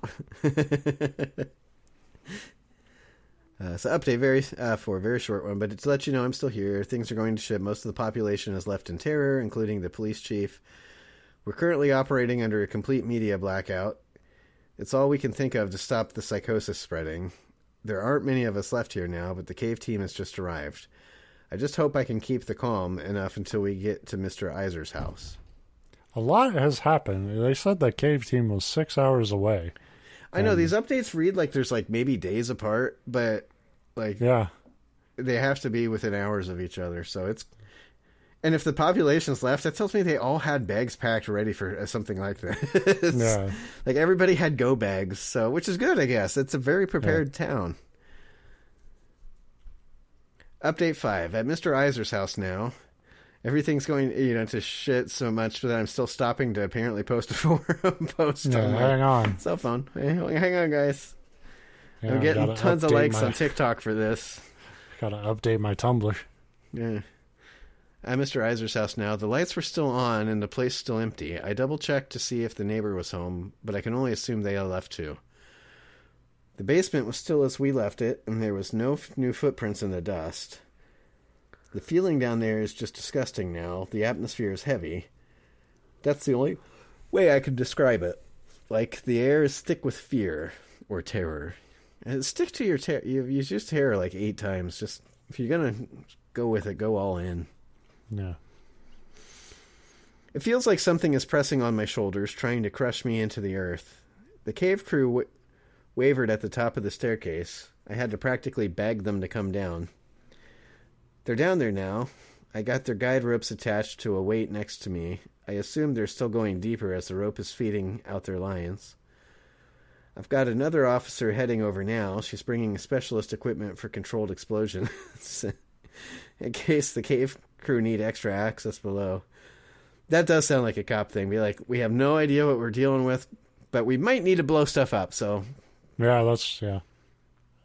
So update for a very short one, but to let you know I'm still here. Things are going to shit. Most of the population is left in terror, including the police chief. We're currently operating under a complete media blackout. It's all we can think of to stop the psychosis spreading. There aren't many of us left here now, but the cave team has just arrived. I just hope I can keep the calm enough until we get to Mr. Iser's house. A lot has happened. They said the cave team was 6 hours away. I know these updates read like there's like maybe days apart, but like they have to be within hours of each other. So it's, and if the population's left, that tells me they all had bags packed ready for something like this. Yeah, like everybody had go bags, so which is good, I guess. It's a very prepared town. Update 5 at Mr. Iser's house now. Everything's going, to shit so much that I'm still stopping to apparently post a forum post on my hang on. cell phone. Hang on, guys. Yeah, I'm getting tons of likes on TikTok for this. Gotta update my Tumblr. Yeah. At Mr. Iser's house now. The lights were still on and the place still empty. I double-checked to see if the neighbor was home, but I can only assume they had left too. The basement was still as we left it, and there was no new footprints in the dust. The feeling down there is just disgusting now. The atmosphere is heavy. That's the only way I could describe it. Like, the air is thick with fear or terror. And stick to your terror. You've used terror like 8 times. Just, if you're going to go with it, go all in. Yeah. It feels like something is pressing on my shoulders, trying to crush me into the earth. The cave crew wavered at the top of the staircase. I had to practically beg them to come down. They're down there now. I got their guide ropes attached to a weight next to me. I assume they're still going deeper as the rope is feeding out their lions. I've got another officer heading over now. She's bringing specialist equipment for controlled explosions in case the cave crew need extra access below. That does sound like a cop thing. Be like, we have no idea what we're dealing with, but we might need to blow stuff up, so... Yeah,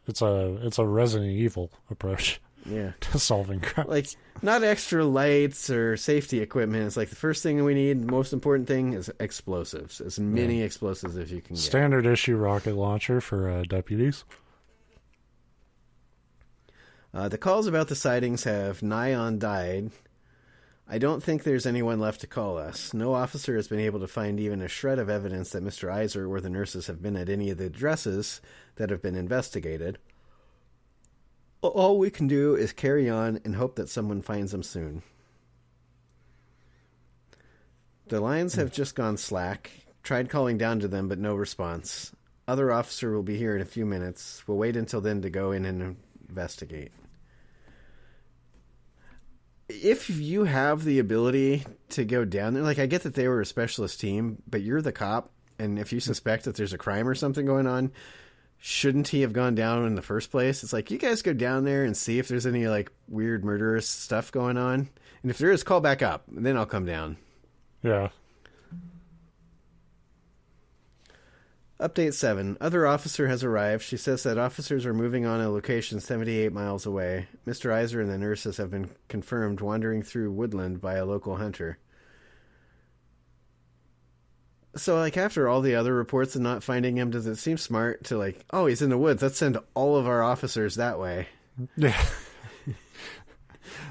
It's a Resident Evil approach. Yeah. To solving crime. Like, not extra lights or safety equipment. It's like the first thing we need, the most important thing is explosives. As many explosives as you can get. Standard issue rocket launcher for deputies. The calls about the sightings have nigh on died. I don't think there's anyone left to call us. No officer has been able to find even a shred of evidence that Mr. Iser or the nurses have been at any of the addresses that have been investigated. All we can do is carry on and hope that someone finds them soon. The lines have just gone slack. Tried calling down to them, but no response. Other officer will be here in a few minutes. We'll wait until then to go in and investigate. If you have the ability to go down there, like I get that they were a specialist team, but you're the cop, and if you suspect that there's a crime or something going on, shouldn't he have gone down in the first place? It's like, you guys go down there and see if there's any like weird murderous stuff going on. And if there is, call back up, and then I'll come down. Yeah. Update 7. Other officer has arrived. She says that officers are moving on a location 78 miles away. Mr. Iser and the nurses have been confirmed wandering through woodland by a local hunter. So, like, after all the other reports and not finding him, does it seem smart to, like, oh, he's in the woods, let's send all of our officers that way? Yeah.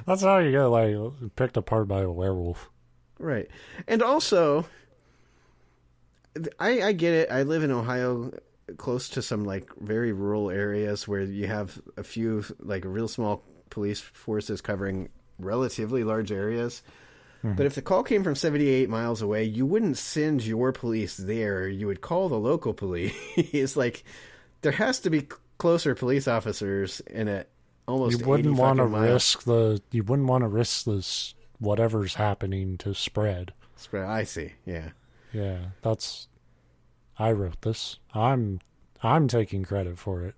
That's how you get, like, picked apart by a werewolf. Right. And also, I get it. I live in Ohio. close to some like very rural areas where you have a few like real small police forces covering relatively large areas. But if the call came from 78 miles away, you wouldn't send your police there. You would call the local police. It's like there has to be closer police officers in it. Almost you wouldn't want to risk this whatever's happening to spread. I see. Yeah. Yeah, I wrote this. I'm taking credit for it.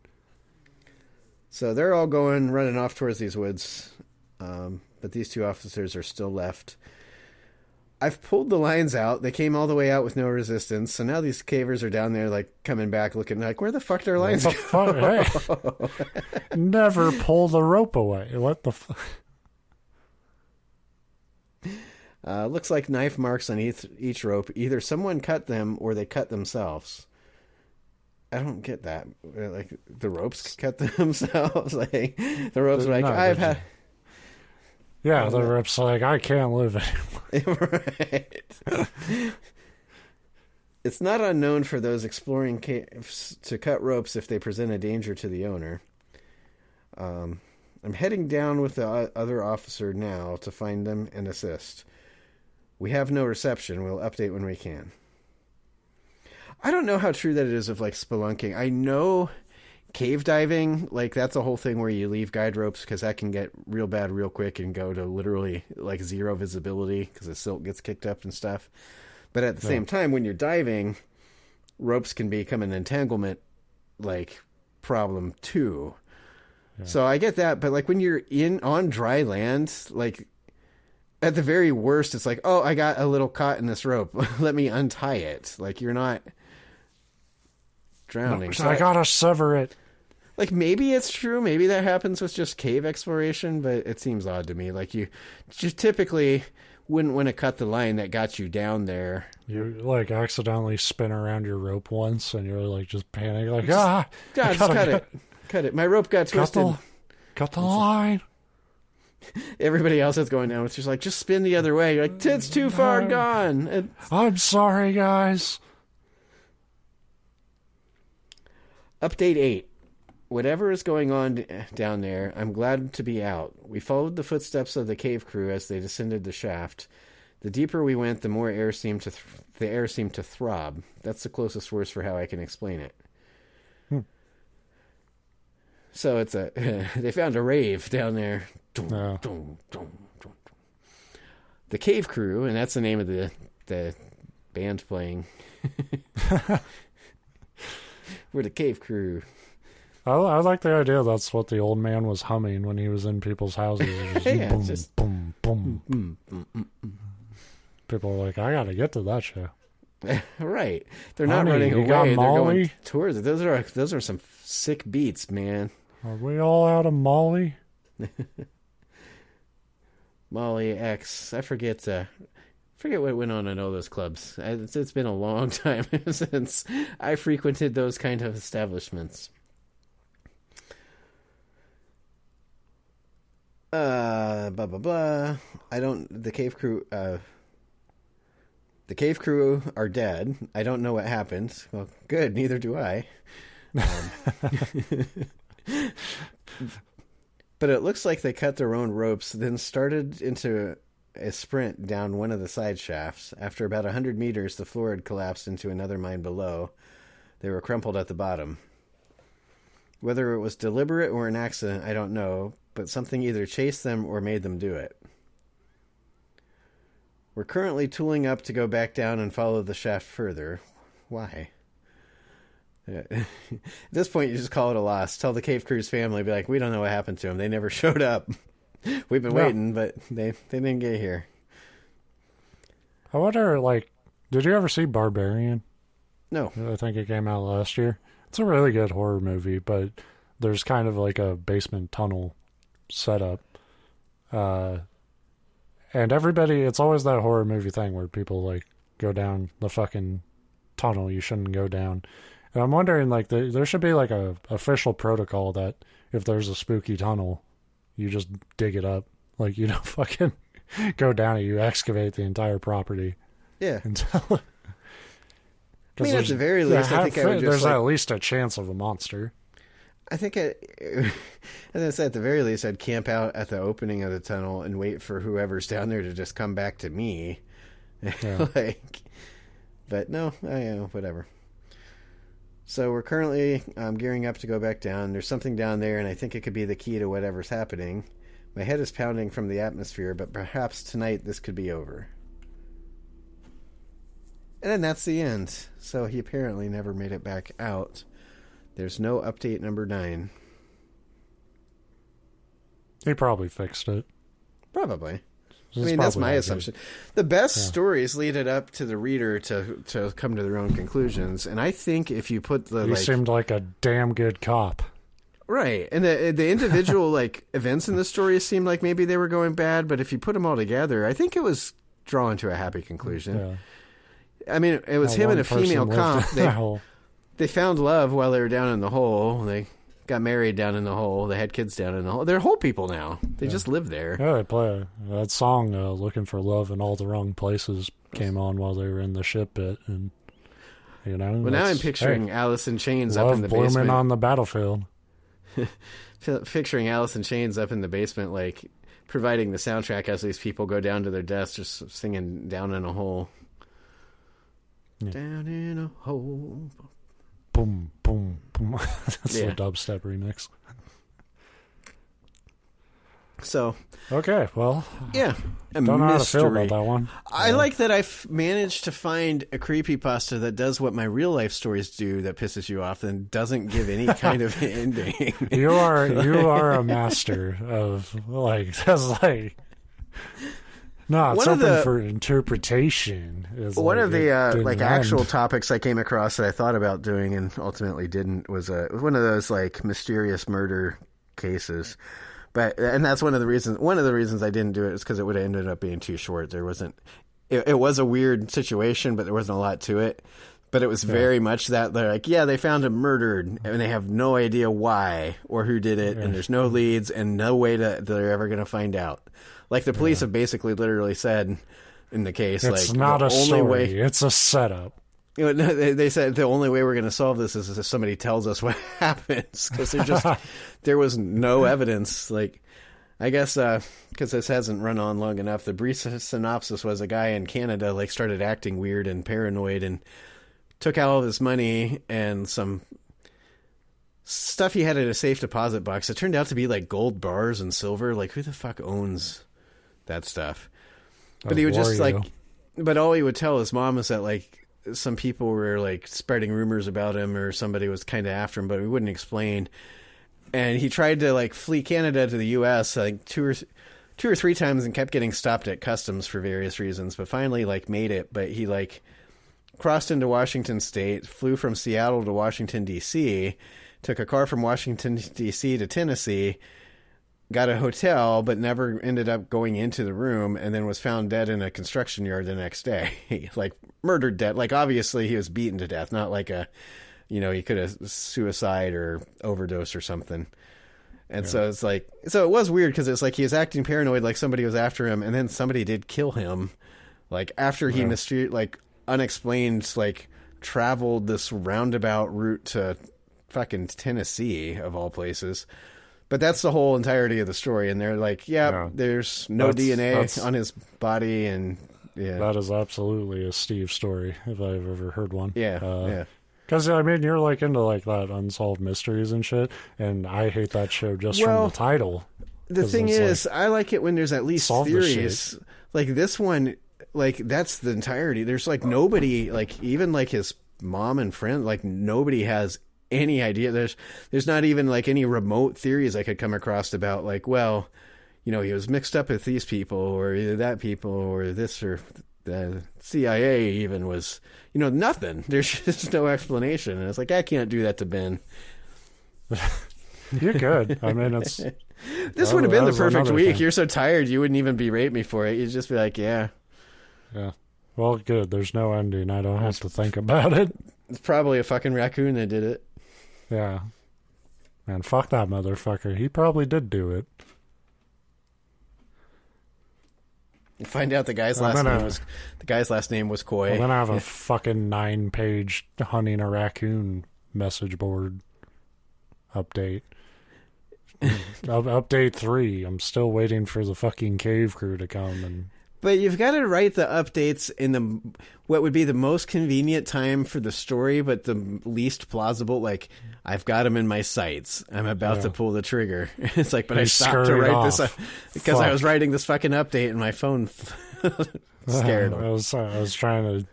So they're all running off towards these woods. But these two officers are still left. I've pulled the lines out. They came all the way out with no resistance. So now these cavers are down there, like, coming back, looking like, where the fuck did our lines go? Hey, never pull the rope away. What the fuck? Looks like knife marks on each rope. Either someone cut them or they cut themselves. I don't get that. Like, the ropes cut themselves? Like, the ropes are like, I've had... Yeah, the rope's like, I can't live anymore. Right. It's not unknown for those exploring caves to cut ropes if they present a danger to the owner. I'm heading down with the other officer now to find them and assist. We have no reception. We'll update when we can. I don't know how true that is of, like, spelunking. I know cave diving, like, that's a whole thing where you leave guide ropes because that can get real bad real quick and go to literally, like, zero visibility because the silt gets kicked up and stuff. But at the same time, when you're diving, ropes can become an entanglement, like, problem too. Yeah. So I get that, but, like, when you're on dry land, like, at the very worst, it's like, oh, I got a little caught in this rope. Let me untie it. Like, you're not drowning. No, so I gotta sever it. Like, maybe it's true. Maybe that happens with just cave exploration, but it seems odd to me. Like, you just typically wouldn't want to cut the line that got you down there. You, like, accidentally spin around your rope once, and you're, like, just panicking. Like, God, just cut it. Cut it. My rope got twisted. Cut the line. Everybody else that's going down, it's just like, just spin the other way. You're like, it's too far gone. I'm sorry, guys. Update 8. Whatever is going on down there, I'm glad to be out. We followed the footsteps of the cave crew as they descended the shaft. The deeper we went, the more the air seemed to throb. That's the closest words for how I can explain it. So it's they found a rave down there. No. The cave crew, and that's the name of the band playing. We're the cave crew. I like the idea that's what the old man was humming when he was in people's houses. Yeah, boom, just boom, boom. People are like, I gotta get to that show. Right. They're not running away. They're going towards it. Those are some sick beats, man. Are we all out of Molly? Molly X. I forget what went on in all those clubs. It's been a long time since I frequented those kind of establishments. Blah blah blah. The cave crew are dead. I don't know what happened. Well, good, neither do I. But it looks like they cut their own ropes, then started into a sprint down one of the side shafts. After about 100 meters, the floor had collapsed into another mine below. They were crumpled at the bottom. Whether it was deliberate or an accident, I don't know, but something either chased them or made them do it. We're currently tooling up to go back down and follow the shaft further. Why? Yeah. At this point, you just call it a loss. Tell the cave crew's family, be like, we don't know what happened to them. They never showed up. We've been waiting, but they didn't get here. I wonder, like, did you ever see Barbarian? No. I think it came out last year. It's a really good horror movie, but there's kind of like a basement tunnel setup. And everybody, it's always that horror movie thing where people, like, go down the fucking tunnel you shouldn't go down. And I'm wondering, like, there should be, like, a official protocol that if there's a spooky tunnel, you just dig it up. Like, you don't fucking go down it. You excavate the entire property. Yeah. Until I mean, at the very least, I think I would just there's at least a chance of a monster. I think, as I said, at the very least, I'd camp out at the opening of the tunnel and wait for whoever's down there to just come back to me. Yeah. But no, whatever. So we're currently gearing up to go back down. There's something down there, and I think it could be the key to whatever's happening. My head is pounding from the atmosphere, but perhaps tonight this could be over. And then that's the end. So he apparently never made it back out. There's no update number 9. He probably fixed it. Probably. I mean, that's my assumption. The best stories lead it up to the reader to come to their own conclusions. And I think if you put the... He seemed like a damn good cop. Right. And the individual events in the story seemed like maybe they were going bad, but if you put them all together, I think it was drawn to a happy conclusion. Yeah. I mean, it was him and a female cop. They found love while they were down in the hole. They got married down in the hole. They had kids down in the hole. They're hole people now. They just live there. Yeah, they play that song, "Looking for Love in All the Wrong Places," came on while they were in the ship pit, and Well, now I'm picturing Alice in Chains up in the blooming basement on the battlefield. Picturing Alice in Chains up in the basement, providing the soundtrack as these people go down to their desks, just singing "Down in a Hole." Yeah. Down in a hole. Boom, boom, boom. That's the dubstep remix. So. Okay, well. Yeah. Don't know how to feel about that one. I like that I've managed to find a creepypasta that does what my real life stories do that pisses you off and doesn't give any kind of ending. You are a master of, no, it's open for interpretation. One of the actual topics I came across that I thought about doing and ultimately didn't was one of those mysterious murder cases. And that's one of the reasons I didn't do it is because it would have ended up being too short. There wasn't. It was a weird situation, but there wasn't a lot to it. But it was very much that they're they found him murdered, and they have no idea why or who did it, and there's no leads and no way they're ever going to find out. The police have basically literally said in the case, it's not a story, it's a setup. They said the only way we're going to solve this is if somebody tells us what happens, because there was no evidence. I guess because this hasn't run on long enough, the brief synopsis was a guy in Canada started acting weird and paranoid and took out all his money and some stuff he had in a safe deposit box. It turned out to be gold bars and silver. Who the fuck owns that stuff? But he would just but all he would tell his mom is that some people were spreading rumors about him, or somebody was kind of after him, but he wouldn't explain. And he tried to flee Canada to the U.S. Two or three times and kept getting stopped at customs for various reasons, but finally made it. But he crossed into Washington State, flew from Seattle to Washington D.C., took a car from Washington D.C. to Tennessee, got a hotel, but never ended up going into the room, and then was found dead in a construction yard the next day. Murdered dead. Obviously he was beaten to death, not he could have suicide or overdose or something. And so it's so it was weird because it's he was acting paranoid, somebody was after him, and then somebody did kill him. After he unexplained, traveled this roundabout route to fucking Tennessee, of all places. But that's the whole entirety of the story, and they're there's no DNA on his body, and that is absolutely a Steve story if I've ever heard one. Yeah. Because you're into that unsolved mysteries and shit, and I hate that show just from the title. The thing is, I like it when there's at least theories. This one, that's the entirety. There's nobody, even his mom and friend, nobody has any idea. There's not even any remote theories I could come across about he was mixed up with these people or either that people or this or the CIA even was nothing. There's just no explanation, and it's I can't do that to Ben. You could. I mean, it's this would have been the perfect week. Thing. You're so tired you wouldn't even berate me for it. You'd just be yeah. Well, good. There's no ending. I don't have to think about it. It's probably a fucking raccoon that did it. Yeah. Man, fuck that motherfucker. He probably did do it. find out the guy's last name was Coy. I'm gonna have a fucking 9-page hunting a raccoon message board update. Update 3. I'm still waiting for the fucking cave crew to come and. But you've got to write the updates in what would be the most convenient time for the story, but the least plausible. Like, I've got him in my sights. I'm about to pull the trigger. It's like, but I stopped to write this because I was writing this fucking update, and my phone scared him. I was trying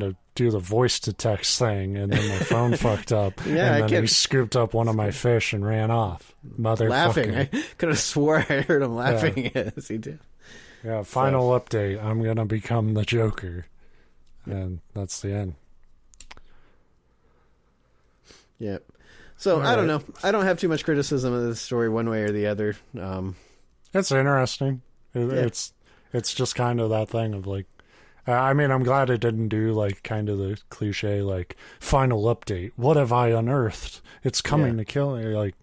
to do the voice to text thing, and then my phone fucked up. Yeah, and then he scooped up one of my fish and ran off. Motherfucker. Laughing. I could have swore I heard him laughing as he did. Yeah, final update. I'm going to become the Joker. And that's the end. Yep. So, I don't know. I don't have too much criticism of this story one way or the other. It's interesting. It's just kind of that thing of like, I mean, I'm glad it didn't do like kind of the cliche like, final update. What have I unearthed? It's coming to kill me. Like,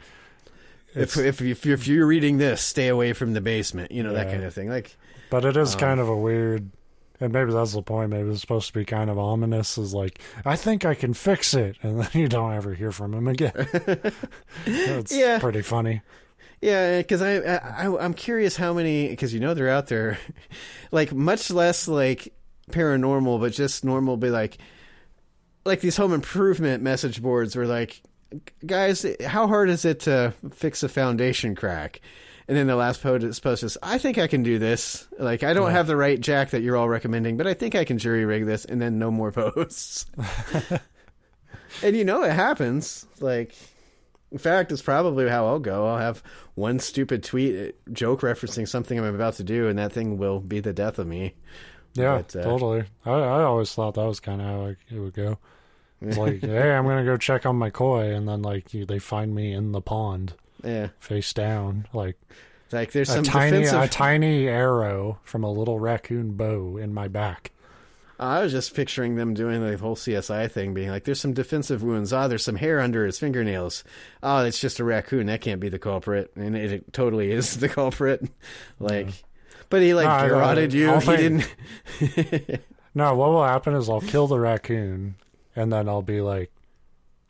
if you're reading this, stay away from the basement. You know, that kind of thing. Like, but it is kind of a weird, and maybe that's the point. Maybe it's supposed to be kind of ominous. Is like, I think I can fix it, and then you don't ever hear from him again. It's pretty funny. Yeah, because I'm curious how many, because they're out there, like much less like paranormal, but just normal. Be like these home improvement message boards were like, guys, how hard is it to fix a foundation crack? And then the last post is, I think I can do this. Like, I don't have the right jack that you're all recommending, but I think I can jury rig this. And then no more posts. And it happens. Like, in fact, it's probably how I'll go. I'll have one stupid tweet joke referencing something I'm about to do, and that thing will be the death of me. Yeah, totally. I always thought that was kind of how it would go. It's like, hey, I'm going to go check on my koi, and then, like, they find me in the pond. Yeah. Face down. Like there's some a tiny arrow from a little raccoon bow in my back. I was just picturing them doing the whole CSI thing, being like, there's some defensive wounds. There's some hair under his fingernails. It's just a raccoon. That can't be the culprit. And it totally is the culprit. Like, but he, garroted you. He didn't. No, what will happen is I'll kill the raccoon, and then I'll be, like,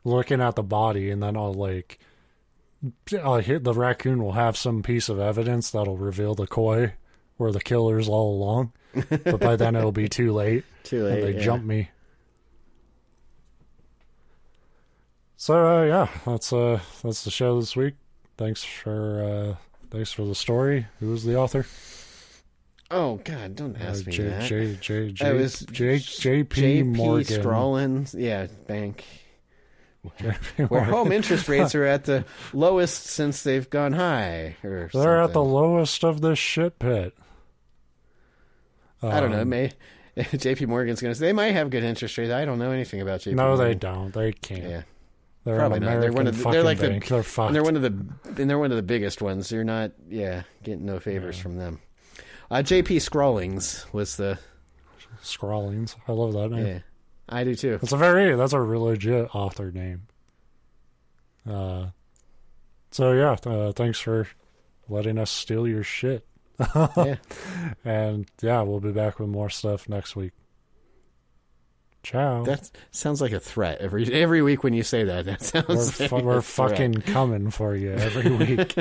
looking at the body, and then I'll hit the raccoon will have some piece of evidence that'll reveal the koi where the killer's all along. But by then it'll be too late. Too late. And they jump me. So that's the show this week. Thanks for the story. Who was the author? Oh God! Don't ask me that. It was JP Morgan. JPScrawlings. Yeah, bank. Where home interest rates are at the lowest since they've gone high. They're at the lowest of this shit pit. I don't know. JP Morgan's going to say they might have good interest rates. I don't know anything about JP. No, they don't. They can't. Yeah. They're probably not. They're one of the, they're like bank. They're fucked. And they're one of the biggest ones. You're not getting no favors from them. JPScrawlings was the Scrawlings. I love that name. Yeah. I do too. That's a legit author name. Thanks for letting us steal your shit. Yeah. And we'll be back with more stuff next week. Ciao. That sounds like a threat every week when you say that. That sounds we're fucking coming for you every week.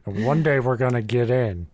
And one day we're gonna get in.